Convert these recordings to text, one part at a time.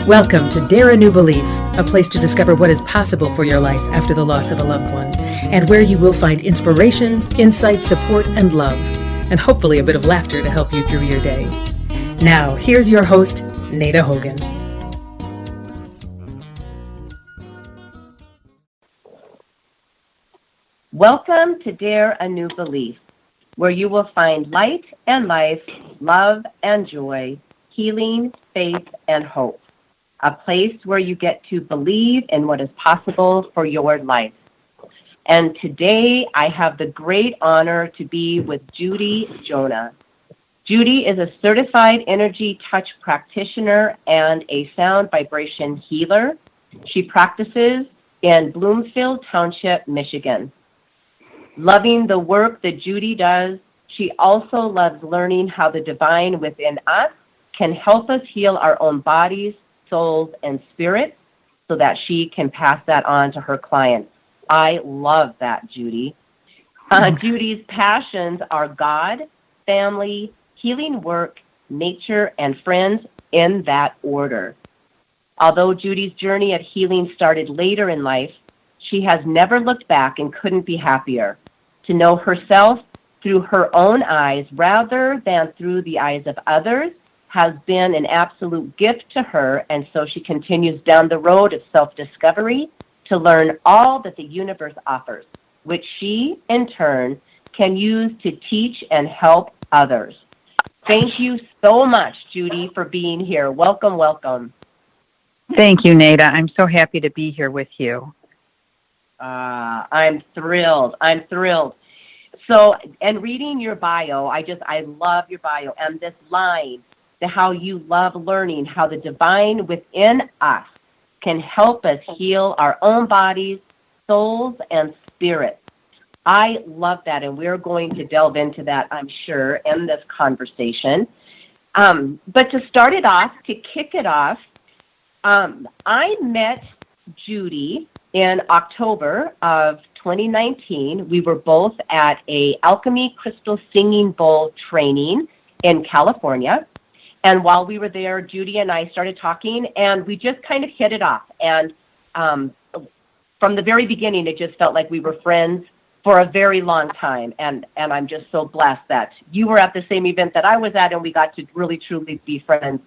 Welcome to Dare a New Belief, a place to discover what is possible for your life after the loss of a loved one, and where you will find inspiration, insight, support, and love, and hopefully a bit of laughter to help you through your day. Now, here's your host, Nada Hogan. Welcome to Dare a New Belief, where you will find light and life, love and joy, healing, faith, and hope. A place where you get to believe in what is possible for your life. And today I have the great honor to be with Judy Jonna. Judy is a certified energy touch practitioner and a sound vibration healer. She practices in Bloomfield Township, Michigan. Loving the work that Judy does, she also loves learning how the divine within us can help us heal our own bodies, souls, and spirits so that she can pass that on to her clients. I love that, Judy. Judy's passions are God, family, healing work, nature, and friends in that order. Although Judy's journey at healing started later in life, she has never looked back and couldn't be happier. To know herself through her own eyes rather than through the eyes of others has been an absolute gift to her, and so she continues down the road of self-discovery to learn all that the universe offers, which she, in turn, can use to teach and help others. Thank you so much, Judy, for being here. Welcome, welcome. Thank you, Nada. I'm so happy to be here with you. I'm thrilled. So, and reading your bio, I love your bio, and this line, how you love learning how the divine within us can help us heal our own bodies, souls, and spirits. I love that, and we're going to delve into that, I'm sure, in this conversation. But to start it off, to kick it off, I met Judy in October of 2019. We were both at a Alchemy Crystal Singing Bowl training in California. And while we were there, Judy and I started talking, and we just kind of hit it off. And from the very beginning, it just felt like we were friends for a very long time. And I'm just so blessed that you were at the same event that I was at, and we got to really, truly be friends.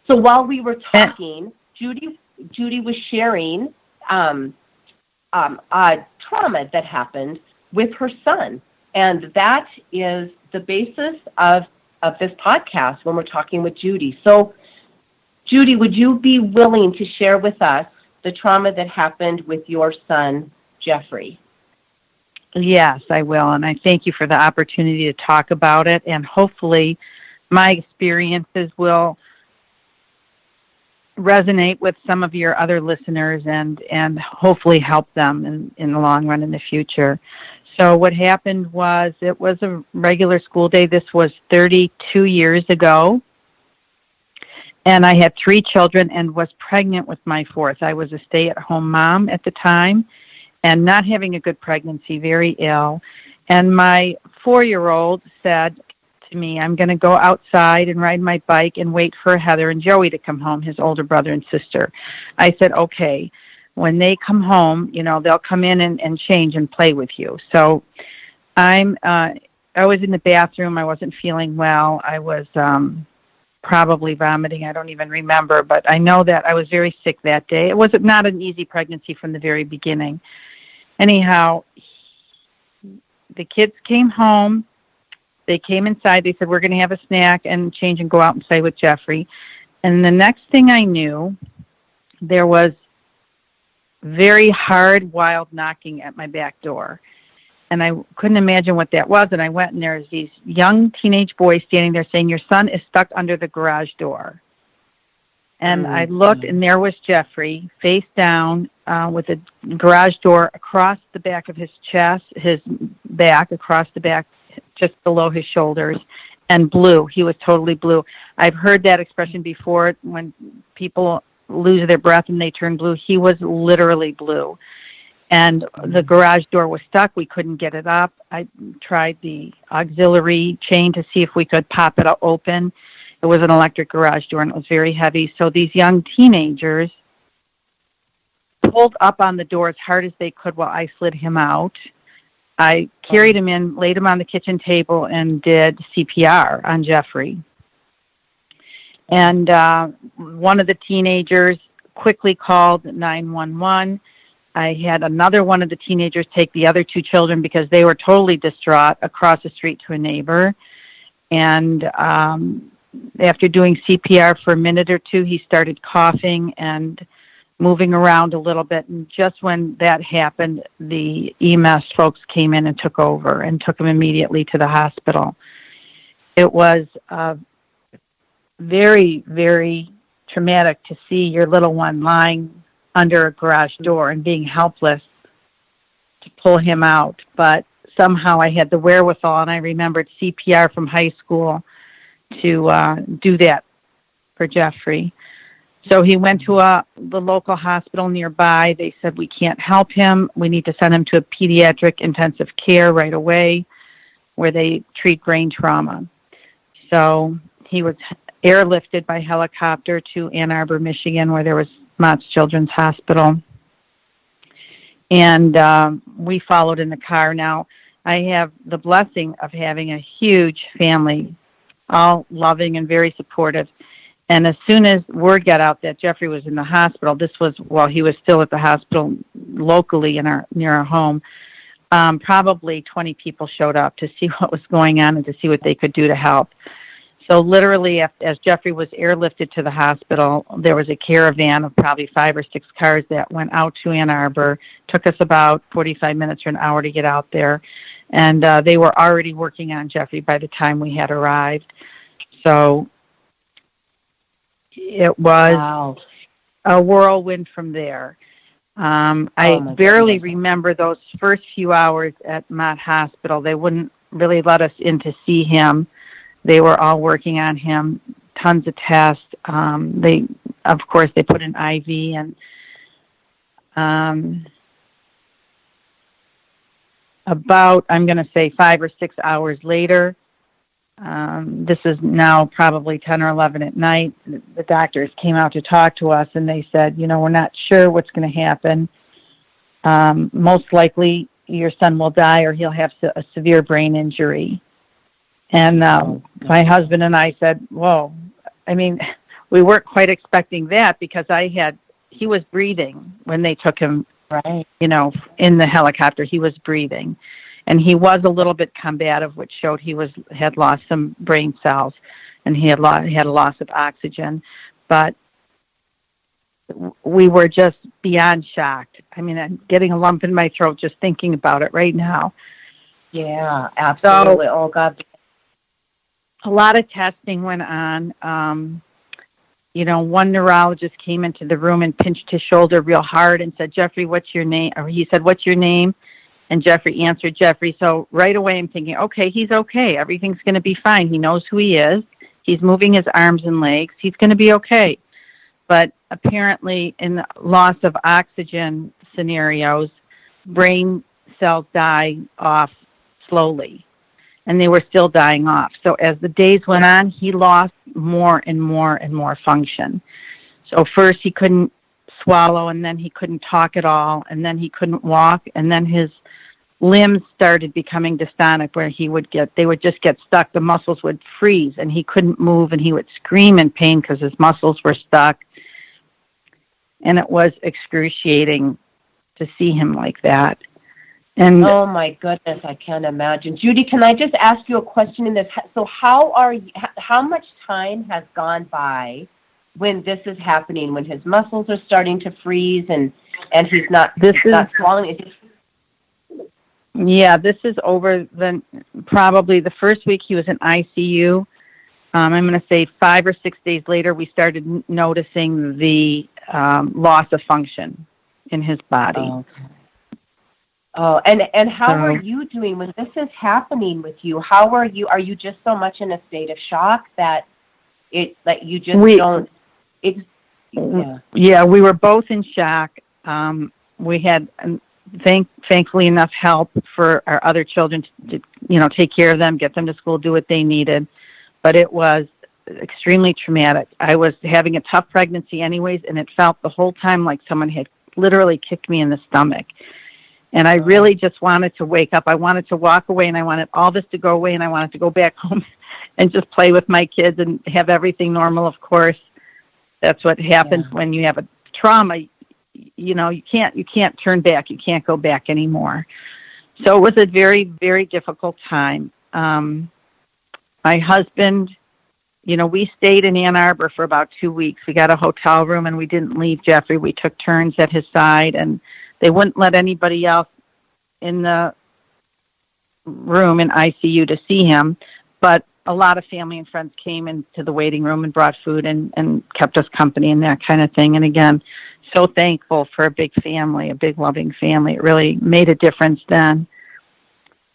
So while we were talking, Judy was sharing a trauma that happened with her son. And that is the basis of this podcast when we're talking with Judy. So, Judy, would you be willing to share with us the trauma that happened with your son, Jeffrey? Yes, I will. And I thank you for the opportunity to talk about it. And hopefully my experiences will resonate with some of your other listeners and hopefully help them in the long run in the future. So what happened was it was a regular school day. This was 32 years ago. And I had 3 children and was pregnant with my 4th. I was a stay-at-home mom at the time and not having a good pregnancy, very ill. And my 4-year-old said to me, I'm going to go outside and ride my bike and wait for Heather and Joey to come home, his older brother and sister. I said, okay. When they come home, they'll come in and change and play with you. So I was in the bathroom. I wasn't feeling well. I was probably vomiting. I don't even remember, but I know that I was very sick that day. It was not an easy pregnancy from the very beginning. Anyhow, the kids came home. They came inside. They said, we're going to have a snack and change and go out and play with Jeffrey. And the next thing I knew, there was very hard, wild knocking at my back door. And I couldn't imagine what that was. And I went, and there's these young teenage boys standing there saying, your son is stuck under the garage door. And I looked, and there was Jeffrey, face down, with the garage door across the back of his chest, his back, across the back, just below his shoulders, and blue. He was totally blue. I've heard that expression before when people lose their breath and they turn blue. He was literally blue. And the garage door was stuck. We couldn't get it up. I tried the auxiliary chain to see if we could pop it open. It was an electric garage door, and it was very heavy. So these young teenagers pulled up on the door as hard as they could while I slid him out. I carried him in, laid him on the kitchen table, and did CPR on Jeffrey. And one of the teenagers quickly called 911. I had another one of the teenagers take the other two children because they were totally distraught across the street to a neighbor. And after doing CPR for a minute or two, he started coughing and moving around a little bit. And just when that happened, the EMS folks came in and took over and took him immediately to the hospital. It was very, very traumatic to see your little one lying under a garage door and being helpless to pull him out. But somehow I had the wherewithal, and I remembered CPR from high school to do that for Jeffrey. So he went to the local hospital nearby. They said, we can't help him. We need to send him to a pediatric intensive care right away where they treat brain trauma. So he was airlifted by helicopter to Ann Arbor, Michigan, where there was Mott's Children's Hospital. And we followed in the car. Now, I have the blessing of having a huge family, all loving and very supportive. And as soon as word got out that Jeffrey was in the hospital, this was while he was still at the hospital locally near our home, probably 20 people showed up to see what was going on and to see what they could do to help. So literally, as Jeffrey was airlifted to the hospital, there was a caravan of probably 5 or 6 cars that went out to Ann Arbor. Took us about 45 minutes or an hour to get out there. And they were already working on Jeffrey by the time we had arrived. So it was a whirlwind from there. I barely remember those first few hours at Mott Hospital. They wouldn't really let us in to see him. They were all working on him, tons of tests. Of course, they put an IV, and about, I'm going to say 5 or 6 hours later, this is now probably 10 or 11 at night, the doctors came out to talk to us, and they said, we're not sure what's going to happen. Most likely, your son will die or he'll have a severe brain injury. And my husband and I said, whoa, we weren't quite expecting that because he was breathing when they took him, right? In the helicopter, he was breathing. And he was a little bit combative, which showed he had lost some brain cells and he had a loss of oxygen. But we were just beyond shocked. I'm getting a lump in my throat just thinking about it right now. Yeah, absolutely. So, oh, God. A lot of testing went on. One neurologist came into the room and pinched his shoulder real hard and said, Jeffrey, what's your name? Or he said, what's your name? And Jeffrey answered Jeffrey. So right away I'm thinking, okay, he's okay. Everything's going to be fine. He knows who he is. He's moving his arms and legs. He's going to be okay. But apparently in the loss of oxygen scenarios, brain cells die off slowly. And they were still dying off. So as the days went on, he lost more and more and more function. So first he couldn't swallow, and then he couldn't talk at all, and then he couldn't walk, and then his limbs started becoming dystonic where they would just get stuck. The muscles would freeze, and he couldn't move, and he would scream in pain because his muscles were stuck. And it was excruciating to see him like that. And oh my goodness, I can't imagine. Judy, can I just ask you a question in this? So how much time has gone by when this is happening, when his muscles are starting to freeze and he's not swallowing? Yeah, this is over probably the first week he was in ICU. I'm going to say 5 or 6 days later, we started noticing the loss of function in his body. Oh, okay. Oh, and how are you doing when this is happening with you? How are you? Are you just so much in a state of shock that you just don't? Yeah, we were both in shock. We had, thankfully, enough help for our other children to take care of them, get them to school, do what they needed. But it was extremely traumatic. I was having a tough pregnancy anyways, and it felt the whole time like someone had literally kicked me in the stomach. And I really just wanted to wake up. I wanted to walk away, and I wanted all this to go away, and I wanted to go back home and just play with my kids and have everything normal, of course. That's what happens when you have a trauma. You know, you can't turn back. You can't go back anymore. So it was a very, very difficult time. My husband, you know, we stayed in Ann Arbor for about 2 weeks. We got a hotel room, and we didn't leave Jeffrey. We took turns at his side, and they wouldn't let anybody else in the room in ICU to see him. But a lot of family and friends came into the waiting room and brought food and kept us company and that kind of thing. And again, so thankful for a big family, a big loving family. It really made a difference then.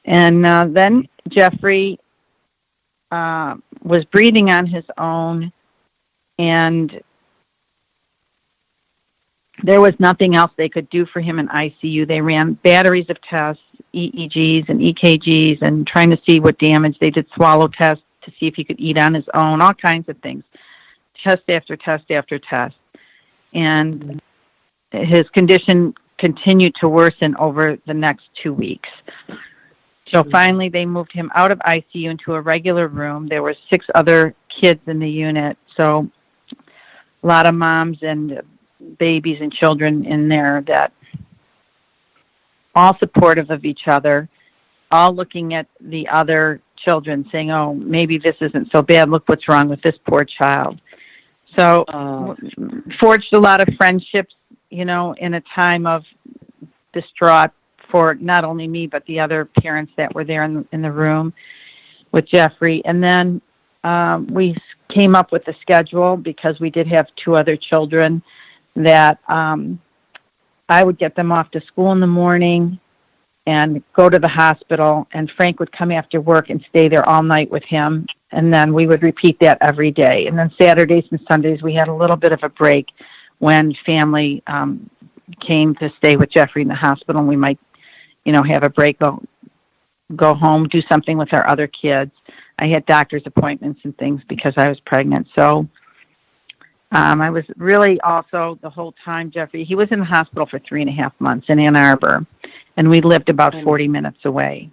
And then Jeffrey was breathing on his own, and there was nothing else they could do for him in ICU. They ran batteries of tests, EEGs and EKGs, and trying to see what damage. They did swallow tests to see if he could eat on his own, all kinds of things, test after test after test. And his condition continued to worsen over the next 2 weeks. So finally, they moved him out of ICU into a regular room. There were 6 other kids in the unit, so a lot of moms and babies and children in there that all supportive of each other, all looking at the other children saying, oh, maybe this isn't so bad. Look what's wrong with this poor child. So forged a lot of friendships, you know, in a time of distraught for not only me, but the other parents that were there in the room with Jeffrey. And then we came up with a schedule because we did have 2 other children that I would get them off to school in the morning and go to the hospital, and Frank would come after work and stay there all night with him, and then we would repeat that every day. And then Saturdays and Sundays, we had a little bit of a break when family came to stay with Jeffrey in the hospital, and we might, you know, have a break, go home, do something with our other kids. I had doctor's appointments and things because I was pregnant. So I was really also the whole time, Jeffrey, he was in the hospital for 3.5 months in Ann Arbor, and we lived about 40 minutes away.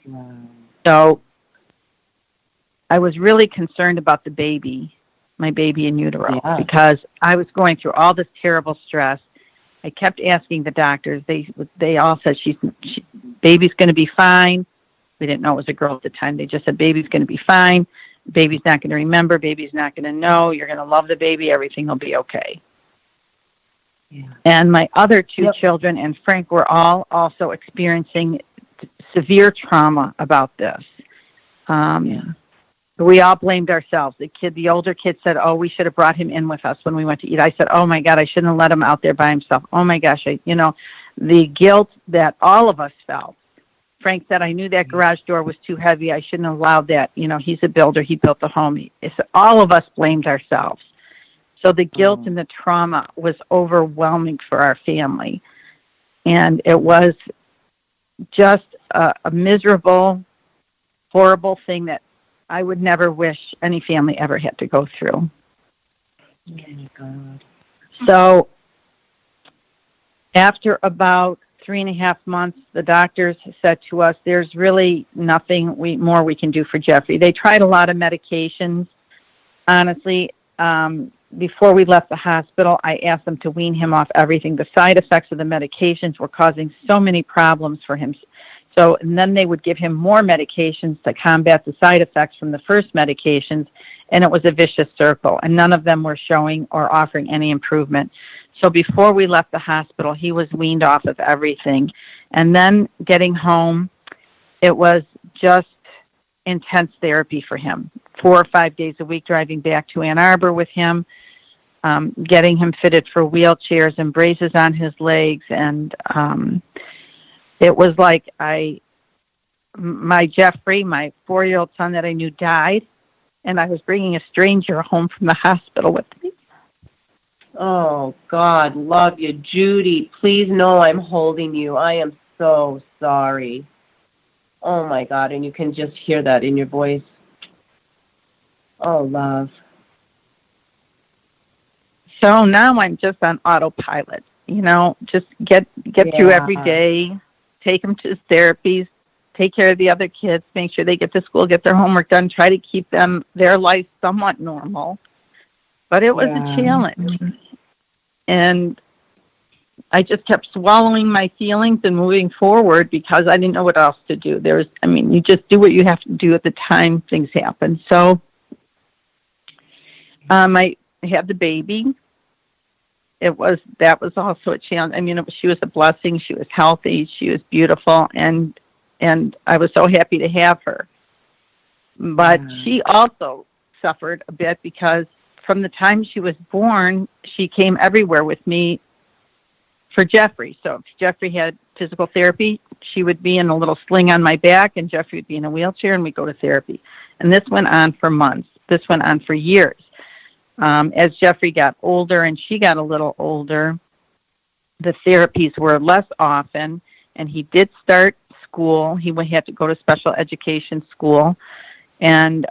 Wow. So I was really concerned about the baby, my baby in utero, because I was going through all this terrible stress. I kept asking the doctors. They all said, baby's going to be fine. We didn't know it was a girl at the time. They just said, baby's going to be fine. Baby's not going to remember. Baby's not going to know. You're going to love the baby. Everything will be okay. Yeah. And my other 2 children and Frank were all also experiencing severe trauma about this. We all blamed ourselves. The older kid said, oh, we should have brought him in with us when we went to eat. I said, oh my God, I shouldn't have let him out there by himself. Oh my gosh, the guilt that all of us felt. Frank said, I knew that garage door was too heavy. I shouldn't have allowed that. You know, he's a builder. He built the home. All of us blamed ourselves. So the guilt and the trauma was overwhelming for our family. And it was just a miserable, horrible thing that I would never wish any family ever had to go through. Oh, my God. So after about 3.5 months, the doctors said to us, there's really nothing more we can do for Jeffrey. They tried a lot of medications. Honestly, before we left the hospital, I asked them to wean him off everything. The side effects of the medications were causing so many problems for him. And then they would give him more medications to combat the side effects from the first medications, and it was a vicious circle, and none of them were showing or offering any improvement. So before we left the hospital, he was weaned off of everything. And then getting home, it was just intense therapy for him. 4 or 5 days a week driving back to Ann Arbor with him, getting him fitted for wheelchairs and braces on his legs. And it was like my Jeffrey, my 4-year-old son that I knew, died, and I was bringing a stranger home from the hospital with me. Oh, God, love you. Judy, please know I'm holding you. I am so sorry. Oh, my God, and you can just hear that in your voice. Oh, love. So now I'm just on autopilot, just get through every Yeah. day, take them to therapies, take care of the other kids, make sure they get to school, get their homework done, try to keep their life somewhat normal. But it was a Yeah. challenge. And I just kept swallowing my feelings and moving forward because I didn't know what else to do. You just do what you have to do at the time things happen. So I had the baby. That was also a challenge. She was a blessing. She was healthy. She was beautiful, and I was so happy to have her. But she also suffered a bit because from the time she was born, she came everywhere with me for Jeffrey. So if Jeffrey had physical therapy, she would be in a little sling on my back, and Jeffrey would be in a wheelchair, and we'd go to therapy. And this went on for months. This went on for years. As Jeffrey got older and she got a little older, the therapies were less often, and he did start school. He had to go to special education school, and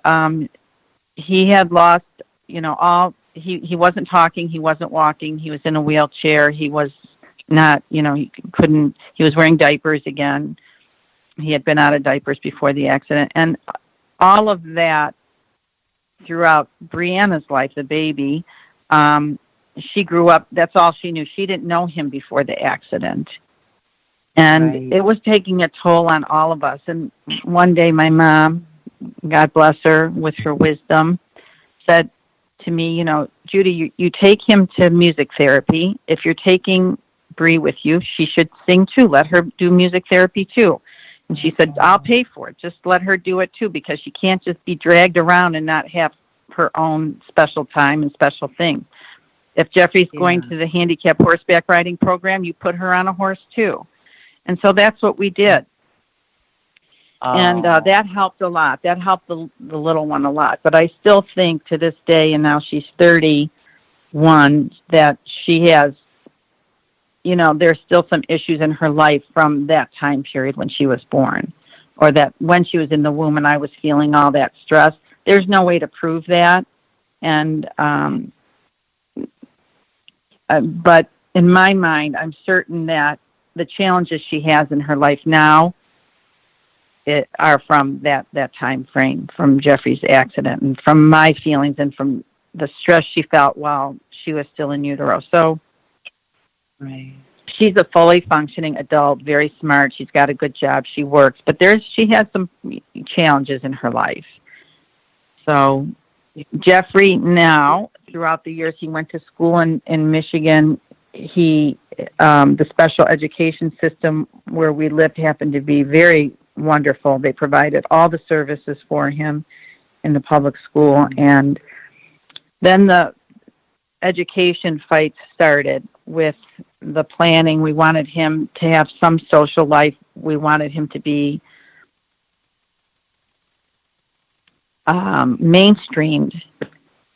he had lost, he wasn't talking, he wasn't walking, he was in a wheelchair, he was not, he was wearing diapers again. He had been out of diapers before the accident, and all of that throughout Brianna's life, the baby, she grew up, that's all she knew. She didn't know him before the accident. And It was taking a toll on all of us. And one day my mom, God bless her with her wisdom, said to me, Judy, you take him to music therapy. If you're taking Bree with you, she should sing too. Let her do music therapy too. And she said, I'll pay for it. Just let her do it too, because she can't just be dragged around and not have her own special time and special things. If Jeffrey's going to the handicap horseback riding program, you put her on a horse too. And so that's what we did. And that helped a lot. That helped the little one a lot. But I still think to this day, and now she's 31, that she has, there's still some issues in her life from that time period when she was born, or that when she was in the womb and I was feeling all that stress. There's no way to prove that. And, but in my mind, I'm certain that the challenges she has in her life now are from that time frame, from Jeffrey's accident, and from my feelings and from the stress she felt while she was still in utero. So she's a fully functioning adult, very smart. She's got a good job. She works, but she has some challenges in her life. So Jeffrey now, throughout the years, he went to school in Michigan. The special education system where we lived happened to be very wonderful. They provided all the services for him in the public school. And then the education fight started with the planning. We wanted him to have some social life. We wanted him to be mainstreamed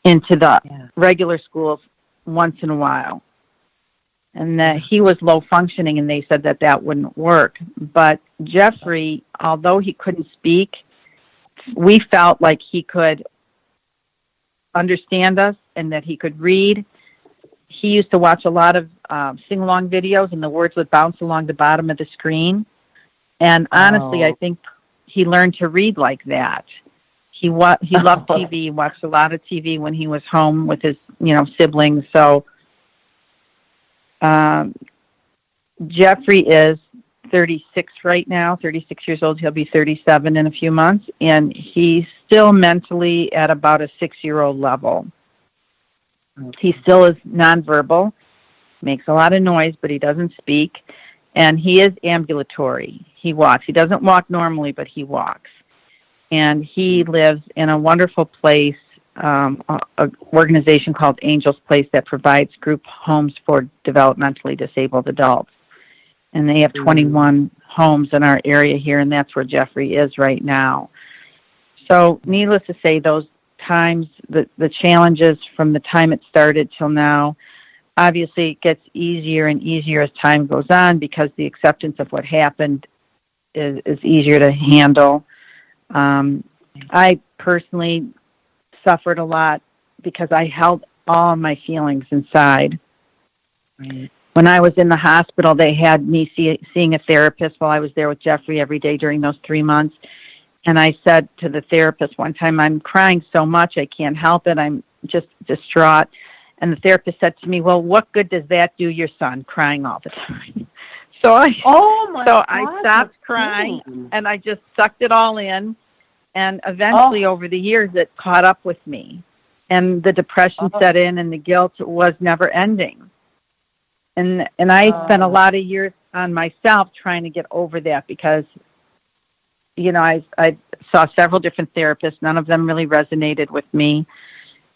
into the regular schools once in a while. And that he was low functioning, and they said that wouldn't work. But Jeffrey, although he couldn't speak, we felt like he could understand us and that he could read. He used to watch a lot of sing-along videos, and the words would bounce along the bottom of the screen. And honestly, I think he learned to read like that. He loved TV. He watched a lot of TV when he was home with his, siblings. So Jeffrey is 36 right now, 36 years old. He'll be 37 in a few months, and he's still mentally at about a 6-year-old level. He still is nonverbal, makes a lot of noise, but he doesn't speak, and he is ambulatory. He walks. He doesn't walk normally, but he walks. And he lives in a wonderful place, an organization called Angel's Place that provides group homes for developmentally disabled adults. And they have 21 homes in our area here, and that's where Jeffrey is right now. So needless to say, those times, the challenges from the time it started till now, obviously it gets easier and easier as time goes on because the acceptance of what happened is easier to handle. I personally suffered a lot because I held all my feelings inside. Right. When I was in the hospital, they had me seeing a therapist while I was there with Jeffrey every day during those 3 months. And I said to the therapist one time, I'm crying so much, I can't help it. I'm just distraught. And the therapist said to me, well, what good does that do your son, crying all the time? So I stopped crying, and I just sucked it all in. And eventually, over the years, it caught up with me. And the depression set in, and the guilt was never ending. And I spent a lot of years on myself trying to get over that because, you know, I saw several different therapists. None of them really resonated with me.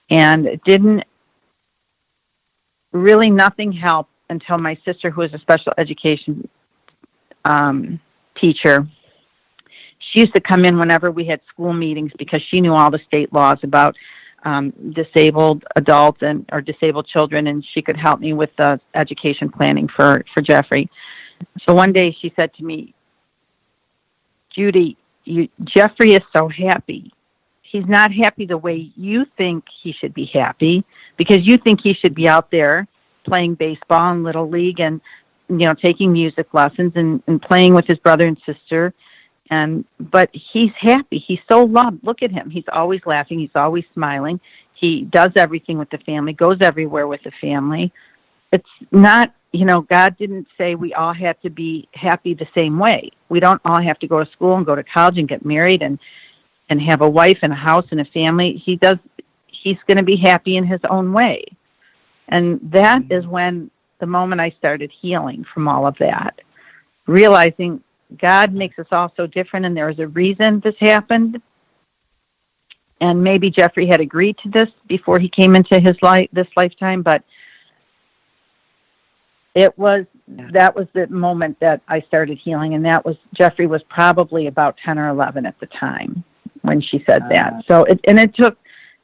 And it didn't really, nothing helped until my sister, who was a special education teacher, she used to come in whenever we had school meetings because she knew all the state laws about disabled adults or disabled children, and she could help me with the education planning for Jeffrey. So one day she said to me, Judy, Jeffrey is so happy. He's not happy the way you think he should be happy, because you think he should be out there playing baseball and Little League and, you know, taking music lessons and playing with his brother and sister. But he's happy. He's so loved. Look at him. He's always laughing. He's always smiling. He does everything with the family, goes everywhere with the family. It's not, you know, God didn't say we all have to be happy the same way. We don't all have to go to school and go to college and get married and have a wife and a house and a family. He's going to be happy in his own way. And that is when the moment I started healing from all of that, realizing God makes us all so different, and there is a reason this happened. And maybe Jeffrey had agreed to this before he came into his this lifetime, but that was the moment that I started healing, and Jeffrey was probably about 10 or 11 at the time when she said that. So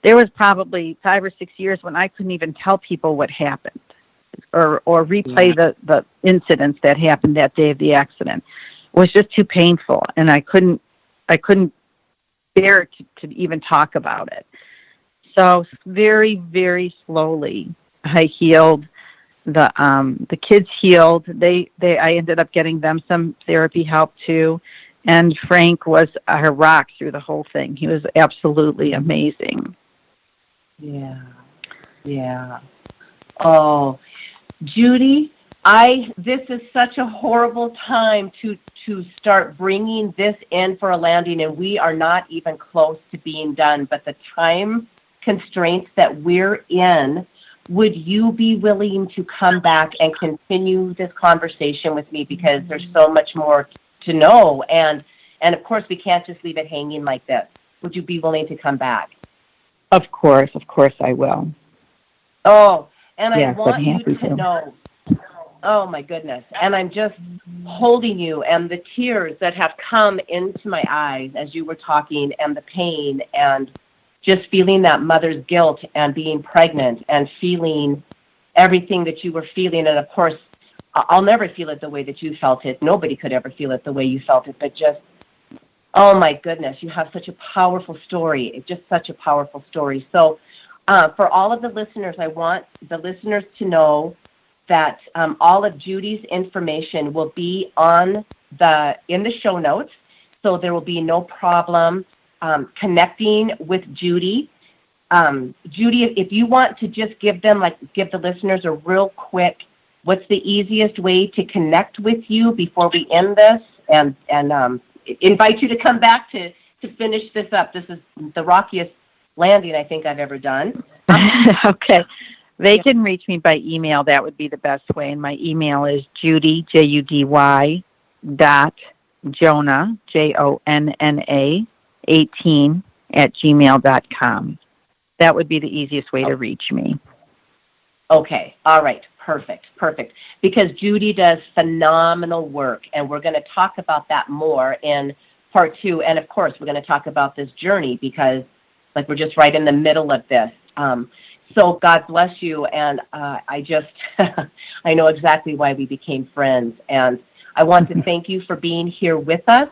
there was probably 5 or 6 years when I couldn't even tell people what happened or replay the incidents that happened that day of the accident. It was just too painful, and I couldn't bear to even talk about it. So very, very slowly I healed. The kids healed. I ended up getting them some therapy help too. And Frank was a rock through the whole thing. He was absolutely amazing. Yeah. Oh, Judy, this is such a horrible time to start bringing this in for a landing, and we are not even close to being done. But the time constraints that we're in, would you be willing to come back and continue this conversation with me? Because there's so much more to know, and of course we can't just leave it hanging like this. Would you be willing to come back? Of course I will. Oh, and I want you to know. Oh my goodness. And I'm just holding you, and the tears that have come into my eyes as you were talking, and the pain, and just feeling that mother's guilt and being pregnant and feeling everything that you were feeling. And of course, I'll never feel it the way that you felt it. Nobody could ever feel it the way you felt it, but just, oh my goodness, you have such a powerful story, just such a powerful story. So for all of the listeners, I want the listeners to know that all of Judy's information will be in the show notes, so there will be no problem connecting with Judy. Judy, if you want to just give the listeners a real quick, what's the easiest way to connect with you before we end this, and invite you to come back to finish this up. This is the rockiest landing I think I've ever done. Okay. They can reach me by email. That would be the best way. And my email is Judy, Judy, Jonna, Jonna, 18 @gmail.com. That would be the easiest way to reach me. Okay. All right. Perfect. Because Judy does phenomenal work, and we're going to talk about that more in part 2. And of course, we're going to talk about this journey because, we're just right in the middle of this. So God bless you, and I know exactly why we became friends. And I want to thank you for being here with us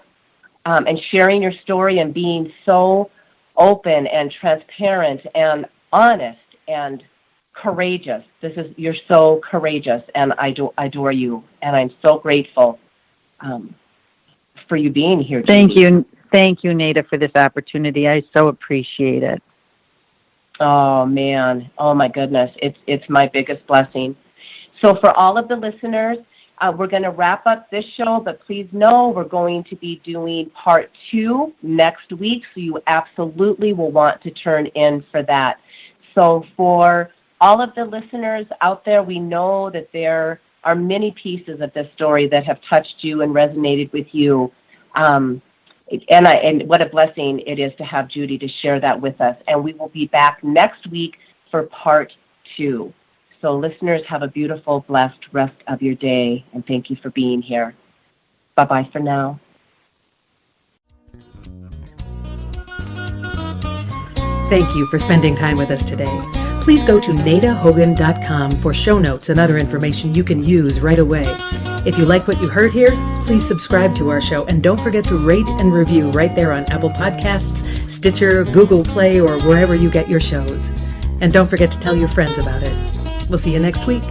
and sharing your story and being so open and transparent and honest and courageous. You're so courageous, and I adore you, and I'm so grateful for you being here. Judy. Thank you, Nada, for this opportunity. I so appreciate it. Oh man, oh my goodness, it's my biggest blessing. So for all of the listeners, we're going to wrap up this show, but please know we're going to be doing part 2 next week, so you absolutely will want to turn in for that. So for all of the listeners out there, we know that there are many pieces of this story that have touched you and resonated with you. And what a blessing it is to have Judy to share that with us. And we will be back next week for part 2. So listeners, have a beautiful, blessed rest of your day, and thank you for being here. Bye-bye for now. Thank you for spending time with us today. Please go to nadahogan.com for show notes and other information you can use right away. If you like what you heard here, please subscribe to our show, and don't forget to rate and review right there on Apple Podcasts, Stitcher, Google Play, or wherever you get your shows. And don't forget to tell your friends about it. We'll see you next week.